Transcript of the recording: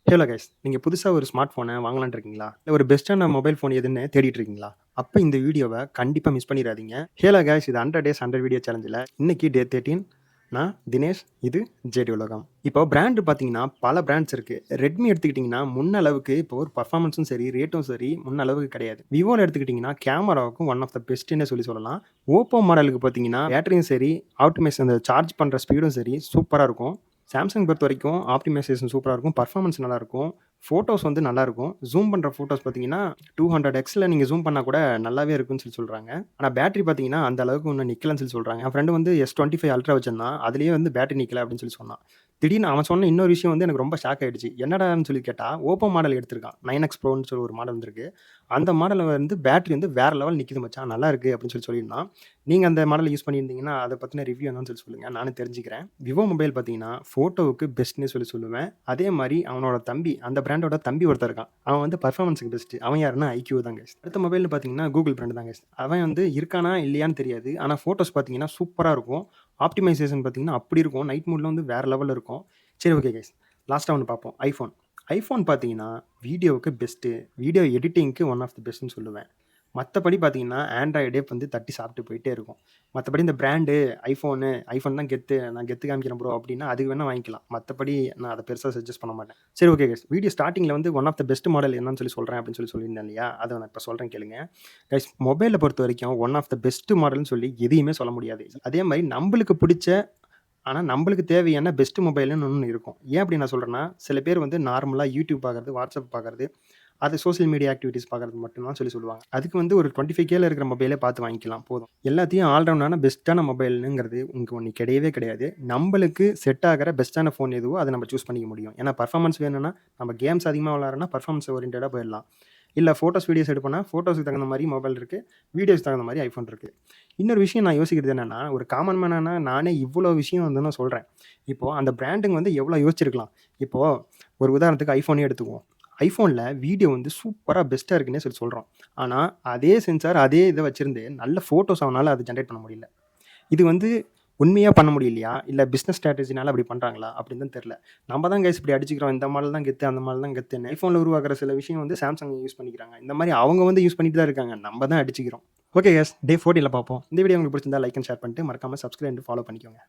Hello guys. நீங்க புதுசா ஒரு ஸ்மார்ட் ஃபோன வாங்கலாம்னு இருக்கீங்களா? இல்ல ஒரு பெஸ்ட்டான மொபைல் ஃபோன் எதுன்னு தேடிட்டு இருக்கீங்களா? அப்ப இந்த வீடியோவ கண்டிப்பா மிஸ் பண்ணிறாதீங்க. ஹலோ கைஸ், இது 100 டேஸ் 100 வீடியோ சேலஞ்சுல இன்னைக்கு டே 13. நான் தினேஷ். இது ஜேடி உலகம். இப்போ பிராண்ட் பார்த்தீங்கன்னா, பல பிராண்ட்ஸ் இருக்கு. Redmi எடுத்துக்கிட்டீங்கன்னா, முன்ன அளவுக்கு இப்போ ஒரு பெர்ஃபார்மன்ஸும் சரி, ரேட்டும் சரி முன்ன அளவுக்கு கிடையாது. Vivoல எடுத்துக்கிட்டீங்கன்னா, கேமராவுக்கும் ஒன் ஆஃப் த பெஸ்ட்டுன்னே சொல்லலாம். Oppo மாடலுக்கு பார்த்தீங்கன்னா, பேட்டரியும் சரி, ஆப்டிமைஸ் அந்த சார்ஜ் பண்ற ஸ்பீடும் சரி சூப்பரா இருக்கும். சாம்சங் பொறுத்தவரைக்கும் ஆப்டிமைசேஷன் சூப்பரா இருக்கும். பெர்ஃபார்மன்ஸ் நல்லாயிருக்கும். ஃபோட்டோஸ் வந்து நல்லாயிருக்கும். ஜூம் பண்ற ஃபோட்டோஸ் பார்த்தீங்கன்னா, 200 நீங்க ஜூம் பண்ணா கூட நல்லாவே இருக்குன்னு சொல்றாங்க. ஆனா பேட்டரி பார்த்தீங்கன்னா, அந்த அளவுக்கு இன்னும் நிக்கலன்னு சொல்றாங்க. என் ஃப்ரெண்ட் வந்து S25 அல்ட்ரா வச்சிருந்தான். அதிலேயே வந்து பேட்டரி நிக்கல அப்படின்னு சொன்னான். திடீர்னு அவன் சொன்ன இன்னொரு விஷயம் வந்து எனக்கு ரொம்ப ஷாக் ஆயிடுச்சு. என்னடான்னு சொல்லி கேட்டா, Oppo மாடல் எடுத்திருக்கான். 9X Proன்னு சொல்லி ஒரு மாடல் வந்திருக்கு. அந்த மாடல்ல வந்து பேட்டரி வந்து வேற லெவல் நிக்குது மச்சான். நல்லா இருக்கு அப்படின்னு சொல்லியிருந்தான். நீங்க அந்த மாடல் யூஸ் பண்ணியிருந்தீங்கன்னா, அத பத்தின ரிவ்யூ என்னன்னு சொல்லுங்க. நானும் தெரிஞ்சுக்கிறேன். Vivo மொபைல் பார்த்தீங்கன்னா, ஃபோட்டோவுக்கு பெஸ்ட்ன்னே சொல்லுவேன். அதே மாரி அவனோட தம்பி, அந்த பிராண்டோட தம்பி ஒருத்தன் இருக்கான். அவன் வந்து பெர்ஃபார்மன்ஸ்க்கு பெஸ்ட். அவன் யாருன்னா iQOO தான் கைஸ். அடுத்த மொபைல்னு பார்த்தீங்கன்னா, Google பிராண்ட் தான் கைஸ். அவன் வந்து இருக்கானா இல்லையான்னு தெரியாது. ஆனா ஃபோட்டோஸ் பார்த்தீங்கன்னா சூப்பரா இருக்கும். ஆப்டிமைசேஷன் பார்த்தீங்கன்னா அப்படி இருக்கும். நைட் மோட்ல வந்து வேற லெவல்ல இருக்கும். சரி, ஓகே கைஸ். லாஸ்ட்டா ஒண்ணு பார்ப்போம். iPhone பார்த்தீங்கன்னா, வீடியோவுக்கு பெஸ்ட்டு. வீடியோ எடிட்டிங்க்கு ஒன் ஆஃப் தி பெஸ்ட்ன்னு சொல்லுவேன். மத்தபடி பார்த்தீங்கன்னா, ஆண்ட்ராய்டே வந்து தட்டி சாப்பிட்டு போயிட்டே இருக்கும். மத்தபடி இந்த பிராண்டு ஐஃபோன் தான் கெத்து. நான் கெத்து காமிக்கிறேன் ப்ரோ அப்டின்னா, அதுக்கு வேணா வாங்கிக்கலாம். மத்தபடி நான் அத பெருசா சஜெஸ்ட் பண்ண மாட்டேன். சரி, ஓகே கைஸ். வீடியோ ஸ்டார்ட்டிங்ல வந்து one of the best model என்னன்னு சொல்றேன் அப்படின்னு சொல்லியிருந்தேன் இல்லையா? அத நான் இப்ப சொல்றேன் கேளுங்க. கைஸ், மொபைல பொறுத்தவரைக்கும் ஒன் ஆஃப் த பெஸ்ட் மாடல்ன்னு சொல்லி எதையுமே சொல்ல முடியாது. அதே மாரி நம்பளுக்கு பிடிச்ச ஆனா, நம்பளுக்கு தேவையான பெஸ்ட் மொபைல்ன்னு ஒண்ணு இருக்கும். ஏன் அப்படி நான் சொல்றேன்னா, சில பேர் வந்து நார்மலா YouTube பார்க்கறது, WhatsApp பார்க்கறது, அது சோசியல் மீடியா ஆக்டிவிட்டீஸ் பார்க்கறது மட்டும் தான் சொல்லுவாங்க. அதுக்கு வந்து ஒரு 25Kல இருக்கிற மொபைலே பார்த்து வாங்கிக்கலாம் போதும். எல்லாத்தையும் ஆல் ரவுண்டான பெஸ்ட்டான மொபைல்ங்கிறது உங்களுக்கு ஒண்ணு கிடையவே கிடையாது. நம்பளுக்கு செட் ஆகுற பெஸ்ட்டான ஃபோன் எதுவோ அத நம்ம சூஸ் பண்ணிக்க முடியும். ஏன்னா பெர்ஃபார்மன்ஸ் வேணும்னா, நம்ம கேம்ஸ் அதிகமா விளையாடுறோம்னா பெர்ஃபார்மன்ஸ் ஓரியன்டடா போயிடலாம். இல்ல வீடியோஸ் எடுப்போம்னா, ஃபோட்டோஸ்க்கு தகுந்த மாரி மொபைல் இருக்கு. வீடியோஸ்க்கு தகுந்த மாரி iPhone இருக்கு. இன்னொரு விஷயம் நான் யோசிக்கிறது என்னன்னா, ஒரு காமன் மேனா நானே இவ்ளோ விஷயம் வந்து நான் சொல்றேன். இப்போ அந்த பிராண்டுங்க வந்து எவ்ளோ யோசிச்சிருக்கலாம். இப்போ ஒரு உதாரணத்துக்கு iPhoneயே எடுத்துக்குவோம். iPhoneல வீடியோ வந்து சூப்பரா பெஸ்ட்டா இருக்குன்னே சொல்றோம். ஆனா, அதே சென்சார், அதே இத வச்சிருந்து நல்ல ஃபோட்டோஸ் அவனால அத ஜெனரேட் பண்ண முடியல. இது வந்து உண்மையா பண்ண முடியலையா? இல்ல பிசினஸ் ஸ்ட்ராட்டஜினால அப்படி பண்றாங்களா? அப்படின்னு தான் தெரியல. நம்ம தான் கைஸ் இப்படி அடிச்சுக்கிறோம். இந்த மாடல் தான் கெத்து, அந்த மாடல் தான் கெத்துன்னு. iPhoneல உருவாக்குற சில விஷயம் வந்து Samsung யூஸ் பண்ணிக்கிறாங்க. இந்த மாரி அவங்க வந்து யூஸ் பண்ணிட்டு தான் இருக்காங்க. நம்ம தான் அடிச்சுக்கிறோம். ஓகே கைஸ், டே 14ல பார்ப்போம். இந்த வீடியோ உங்களுக்கு பிடிச்சிருந்தா லைக் அண்ட் ஷேர் பண்ணிட்டு மறக்காம சப்ஸ்கிரைப் அண்ட் ஃபாலோ பண்ணிக்கோங்க.